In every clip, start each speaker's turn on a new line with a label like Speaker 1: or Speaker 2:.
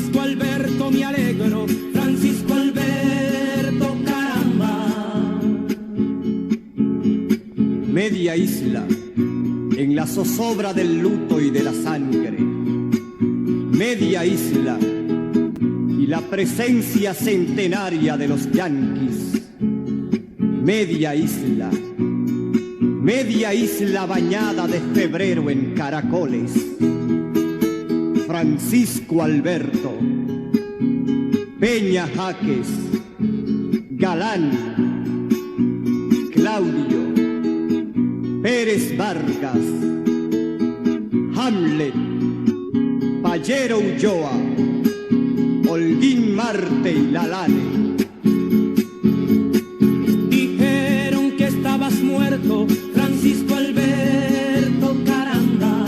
Speaker 1: Francisco Alberto, me alegro, Francisco Alberto, caramba.
Speaker 2: Media isla, en la zozobra del luto y de la sangre. Media isla y la presencia centenaria de los yanquis. Media isla bañada de febrero en caracoles. Francisco Alberto, Peña Jaques, Galán, Claudio, Pérez Vargas, Hamlet, Payero Ulloa, Holguín Marte y Lalane.
Speaker 1: Dijeron que estabas muerto, Francisco Alberto, caramba,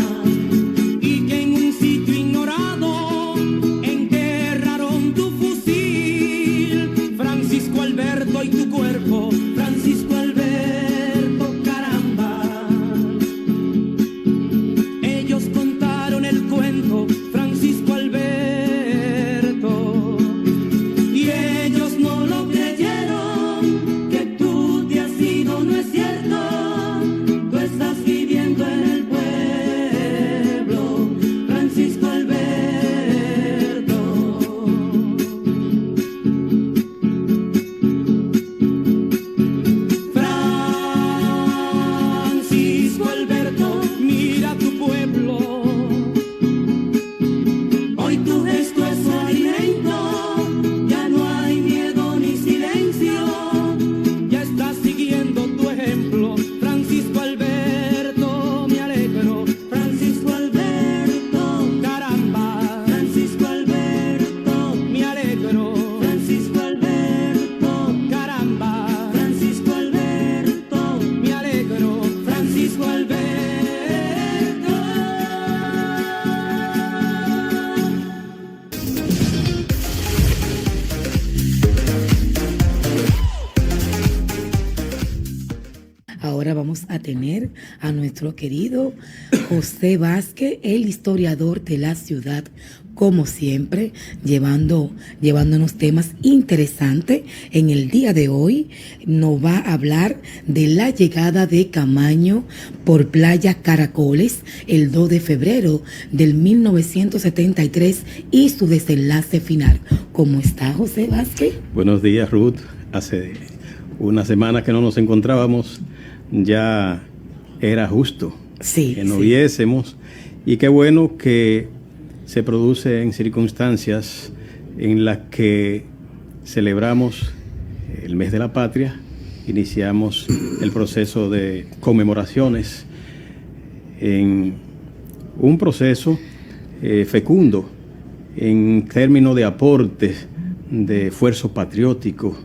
Speaker 1: y que en un sitio ignorado enterraron tu fusil. Francisco Alberto y tu cuerpo, Francisco Alberto, caramba. Ellos contaron el cuento, Francisco Alberto, y ellos no lo creyeron, que tú te has ido, no es cierto. Tú estás viviendo en el pueblo, Francisco Alberto. Francisco Alberto, mira tu pueblo. Hoy tu gesto es alimento, ya no hay miedo ni silencio. Ya estás siguiendo tu ejemplo, Francisco Alberto, me alegro. Francisco Alberto, caramba. Francisco Alberto, me alegro. Francisco Alberto, caramba. Francisco Alberto, me alegro. Francisco Alberto.
Speaker 3: Ahora vamos a tener a nuestro querido José Vázquez, el historiador de la ciudad, como siempre, llevándonos temas interesantes. En el día de hoy nos va a hablar de la llegada de Camaño por Playa Caracoles el 2 de febrero del 1973 y su desenlace final. ¿Cómo está, José Vázquez?
Speaker 4: Buenos días, Ruth. Hace una semana que no nos encontrábamos, ya era justo que nos viésemos, y qué bueno que se produce en circunstancias en las que celebramos el mes de la patria, iniciamos el proceso de conmemoraciones en un proceso fecundo en términos de aportes, de esfuerzo patriótico,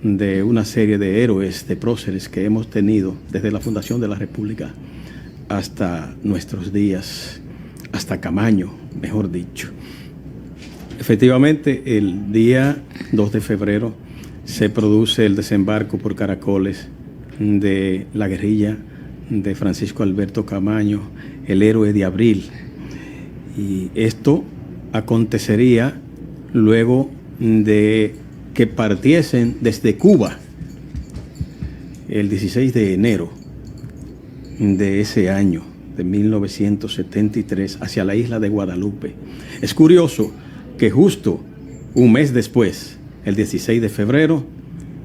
Speaker 4: de una serie de héroes, de próceres que hemos tenido desde la fundación de la República hasta nuestros días, hasta Camaño, mejor dicho. Efectivamente, el día 2 de febrero se produce el desembarco por Caracoles de la guerrilla de Francisco Alberto Camaño, el héroe de abril. Y esto acontecería luego de que partiesen desde Cuba el 16 de enero de ese año, de 1973, hacia la isla de Guadalupe. Es curioso que justo un mes después, el 16 de febrero,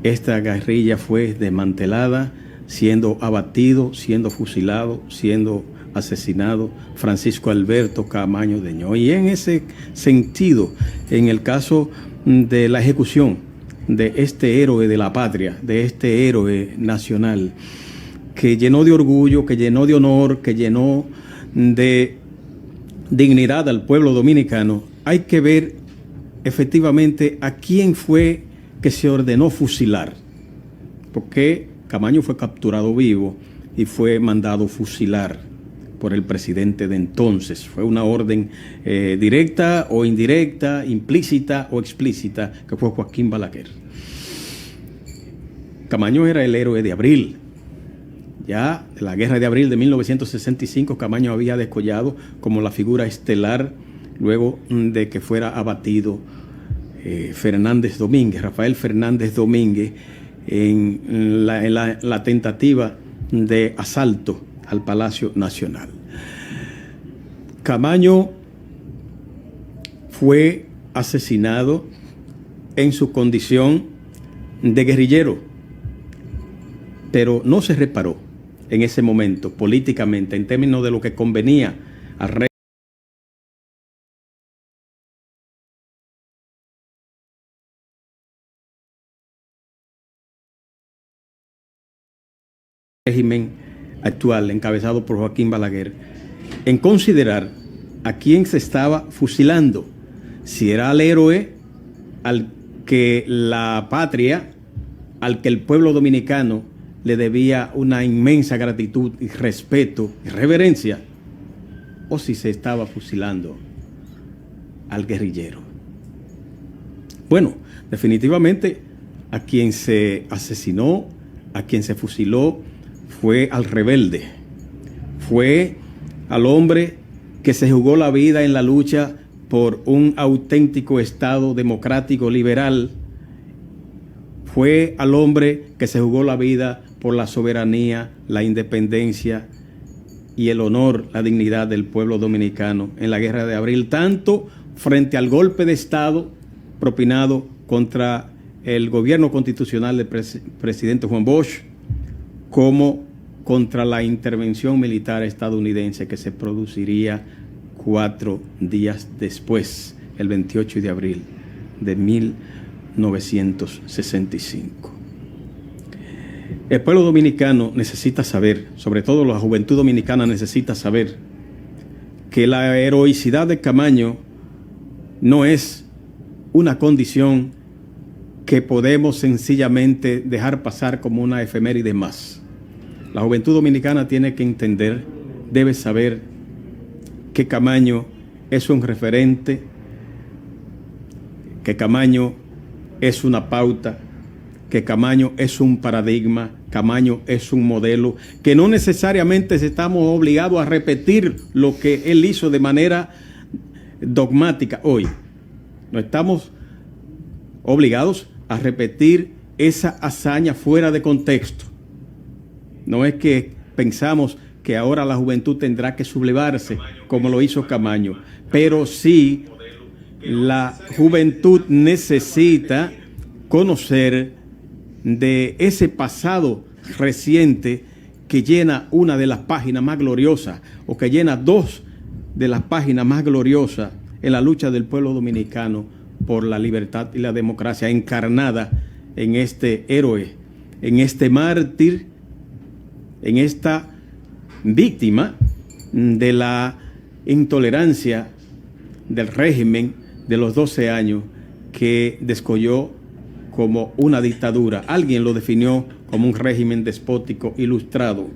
Speaker 4: esta guerrilla fue desmantelada, siendo abatido, siendo fusilado, siendo asesinado Francisco Alberto Camaño de Ño. Y en ese sentido, en el caso de la ejecución de este héroe de la patria, de este héroe nacional, que llenó de orgullo, que llenó de honor, que llenó de dignidad al pueblo dominicano, hay que ver efectivamente a quién fue que se ordenó fusilar, porque Camaño fue capturado vivo y fue mandado fusilar por el presidente de entonces. Fue una orden directa o indirecta, implícita o explícita, que fue Joaquín Balaguer. Camaño era el héroe de abril. Ya en la guerra de abril de 1965, Camaño había descollado como la figura estelar luego de que fuera abatido Rafael Fernández Domínguez, en la tentativa de asalto al Palacio Nacional. Camaño fue asesinado en su condición de guerrillero, pero no se reparó en ese momento políticamente en términos de lo que convenía al régimen actual encabezado por Joaquín Balaguer, en considerar a quién se estaba fusilando, si era al héroe al que la patria, al que el pueblo dominicano le debía una inmensa gratitud y respeto y reverencia, o si se estaba fusilando al guerrillero. Bueno, definitivamente a quien se asesinó, a quien se fusiló, fue al rebelde, fue al hombre que se jugó la vida en la lucha por un auténtico Estado democrático liberal, fue al hombre que se jugó la vida por la soberanía, la independencia y el honor, la dignidad del pueblo dominicano en la Guerra de Abril, tanto frente al golpe de Estado propinado contra el gobierno constitucional del presidente Juan Bosch, como contra la intervención militar estadounidense que se produciría 4 días después, el 28 de abril de 1965. El pueblo dominicano necesita saber, sobre todo la juventud dominicana necesita saber, que la heroicidad de Camaño no es una condición que podemos sencillamente dejar pasar como una efeméride más. La juventud dominicana tiene que entender, debe saber que Camaño es un referente, que Camaño es una pauta, que Camaño es un paradigma, Camaño es un modelo, que no necesariamente estamos obligados a repetir lo que él hizo de manera dogmática hoy. No estamos obligados a repetir esa hazaña fuera de contexto. No es que pensamos que ahora la juventud tendrá que sublevarse como lo hizo Camaño, pero sí la juventud necesita conocer de ese pasado reciente que llena una de las páginas más gloriosas o que llena 2 de las páginas más gloriosas en la lucha del pueblo dominicano por la libertad y la democracia, encarnada en este héroe, en este mártir, en esta víctima de la intolerancia del régimen de los 12 años que descolló como una dictadura. Alguien lo definió como un régimen despótico ilustrado,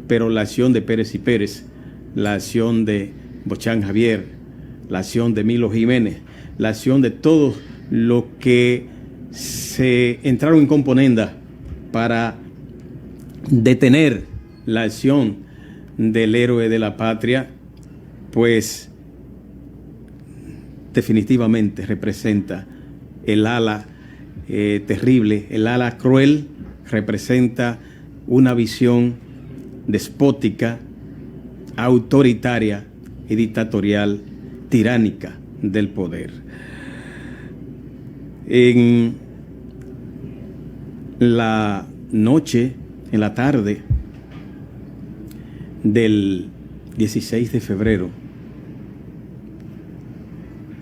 Speaker 4: pero la acción de Pérez y Pérez, la acción de Bochán Javier, la acción de Milo Jiménez, la acción de todos los que se entraron en componenda para detener la acción del héroe de la patria, pues definitivamente representa el ala terrible, el ala cruel, representa una visión despótica, autoritaria y dictatorial, tiránica del poder. En la noche, en la tarde del 16 de febrero,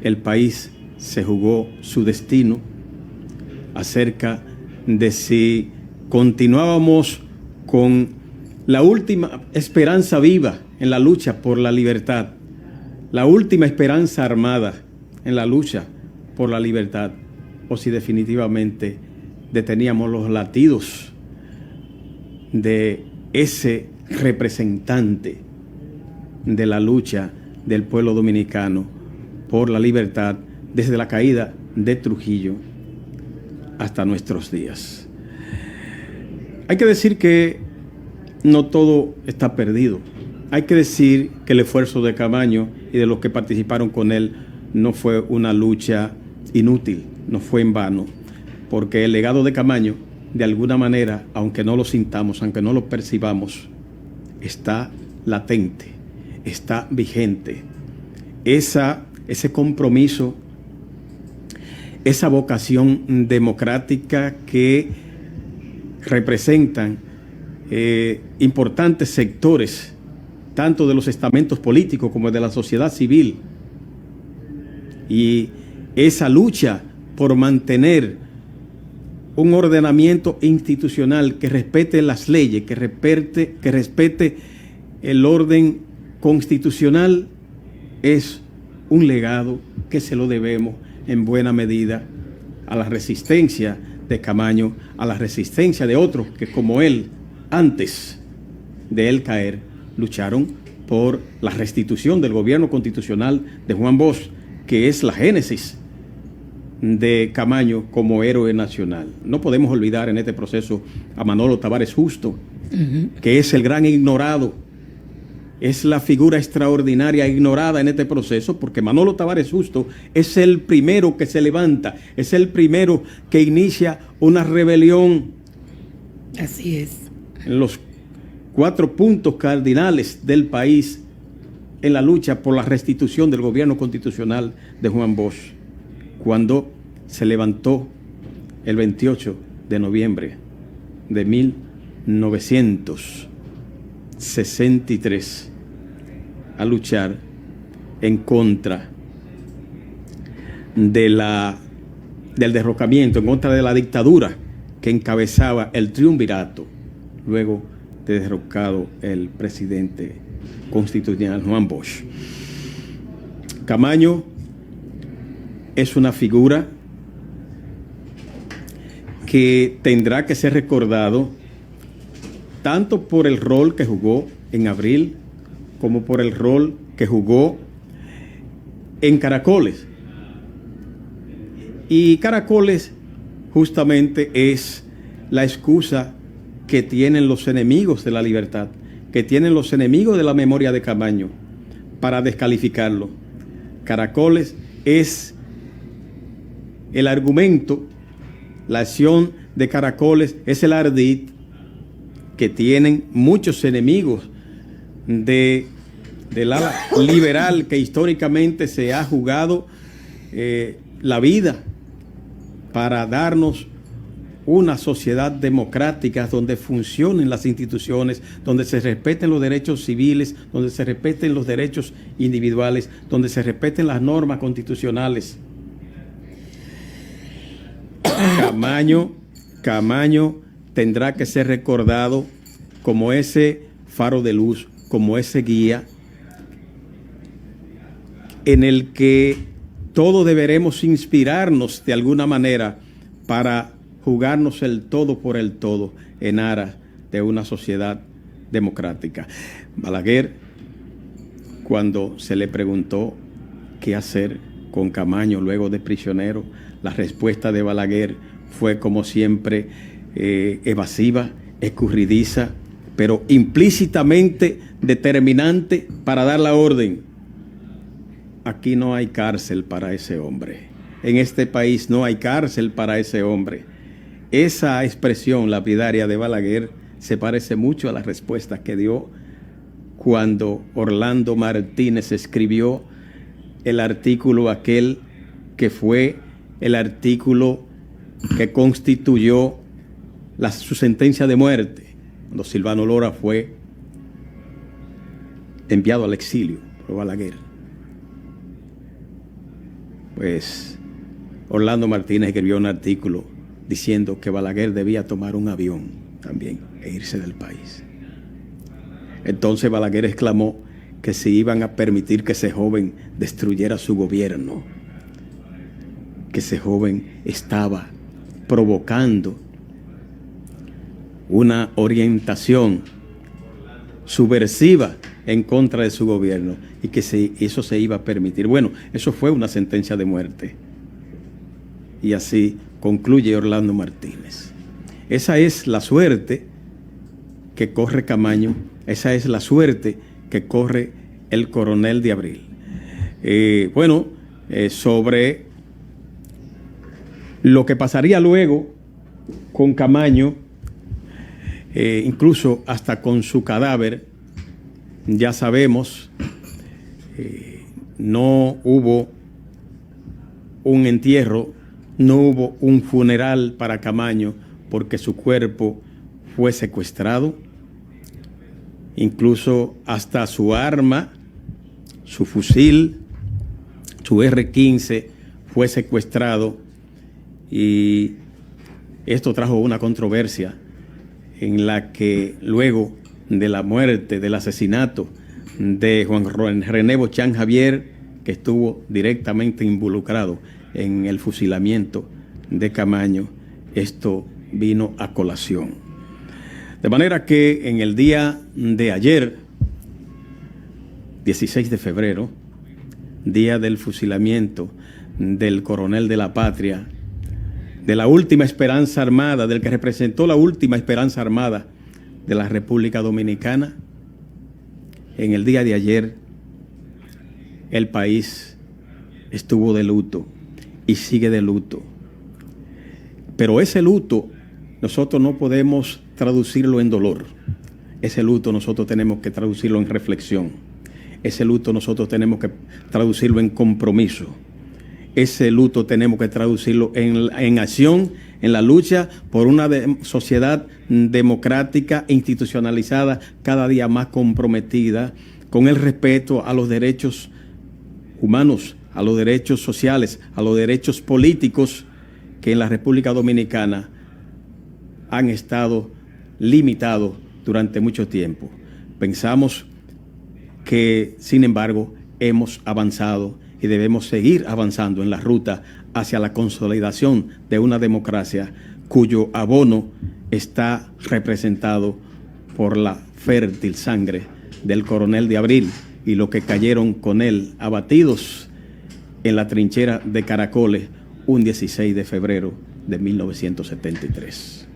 Speaker 4: el país se jugó su destino acerca de si continuábamos con la última esperanza viva en la lucha por la libertad, la última esperanza armada en la lucha por la libertad, o si definitivamente deteníamos los latidos de ese representante de la lucha del pueblo dominicano por la libertad desde la caída de Trujillo hasta nuestros días. Hay que decir que no todo está perdido. hay que decir que el esfuerzo de Camaño y de los que participaron con él no fue una lucha inútil, no fue en vano, porque el legado de Camaño, de alguna manera, aunque no lo sintamos, aunque no lo percibamos, está latente, está vigente. Ese compromiso, esa vocación democrática que representan importantes sectores, tanto de los estamentos políticos como de la sociedad civil, y esa lucha por mantener un ordenamiento institucional que respete las leyes, que respete el orden constitucional, es un legado que se lo debemos en buena medida a la resistencia de Camaño, a la resistencia de otros que como él, antes de él caer, lucharon por la restitución del gobierno constitucional de Juan Bosch, que es la génesis de Camaño como héroe nacional. No podemos olvidar en este proceso a Manolo Tavares Justo, que es el gran ignorado, es la figura extraordinaria ignorada en este proceso, porque Manolo Tavares Justo es el primero que se levanta, es el primero que inicia una rebelión.
Speaker 3: Así es.
Speaker 4: En los 4 puntos cardinales del país, en la lucha por la restitución del gobierno constitucional de Juan Bosch, cuando se levantó el 28 de noviembre de 1963 a luchar en contra del derrocamiento, en contra de la dictadura que encabezaba el triunvirato luego de derrocado el presidente constitucional Juan Bosch. Camaño es una figura que tendrá que ser recordado tanto por el rol que jugó en Abril como por el rol que jugó en Caracoles. Y Caracoles justamente es la excusa que tienen los enemigos de la libertad, que tienen los enemigos de la memoria de Camaño para descalificarlo. Caracoles es el argumento, la acción de Caracoles es el ardid que tienen muchos enemigos del ala liberal que históricamente se ha jugado la vida para darnos una sociedad democrática donde funcionen las instituciones, donde se respeten los derechos civiles, donde se respeten los derechos individuales, donde se respeten las normas constitucionales. Camaño tendrá que ser recordado como ese faro de luz, como ese guía en el que todos deberemos inspirarnos de alguna manera para jugarnos el todo por el todo en aras de una sociedad democrática. Balaguer, cuando se le preguntó qué hacer con Camaño luego de prisionero, la respuesta de Balaguer fue como siempre evasiva, escurridiza, pero implícitamente determinante para dar la orden. Aquí no hay cárcel para ese hombre. En este país no hay cárcel para ese hombre. Esa expresión lapidaria de Balaguer se parece mucho a la respuesta que dio cuando Orlando Martínez escribió el artículo aquel que fue el artículo que constituyó su sentencia de muerte, cuando Silvano Lora fue enviado al exilio por Balaguer. Pues Orlando Martínez escribió un artículo diciendo que Balaguer debía tomar un avión también e irse del país. Entonces Balaguer exclamó que si iban a permitir que ese joven destruyera su gobierno, que ese joven estaba provocando una orientación subversiva en contra de su gobierno y que eso se iba a permitir. Bueno, eso fue una sentencia de muerte. Y así concluye Orlando Martínez. Esa es la suerte que corre Camaño, esa es la suerte que corre el Coronel de Abril. Sobre lo que pasaría luego con Camaño, incluso hasta con su cadáver, ya sabemos, no hubo un entierro, no hubo un funeral para Camaño porque su cuerpo fue secuestrado, incluso hasta su arma, su fusil, su R-15 fue secuestrado, y esto trajo una controversia en la que luego de la muerte, del asesinato de Juan René Bochán Javier, que estuvo directamente involucrado en el fusilamiento de Camaño, esto vino a colación. De manera que en el día de ayer, 16 de febrero, día del fusilamiento del coronel de la patria, de la última esperanza armada, del que representó la última esperanza armada de la República Dominicana, en el día de ayer el país estuvo de luto y sigue de luto. Pero ese luto nosotros no podemos traducirlo en dolor. Ese luto nosotros tenemos que traducirlo en reflexión. Ese luto nosotros tenemos que traducirlo en compromiso. Ese luto tenemos que traducirlo en acción, en la lucha por una sociedad democrática, institucionalizada, cada día más comprometida con el respeto a los derechos humanos, a los derechos sociales, a los derechos políticos que en la República Dominicana han estado limitados durante mucho tiempo. Pensamos que, sin embargo, hemos avanzado y debemos seguir avanzando en la ruta hacia la consolidación de una democracia cuyo abono está representado por la fértil sangre del coronel de Abril y los que cayeron con él abatidos en la trinchera de Caracoles un 16 de febrero de 1973.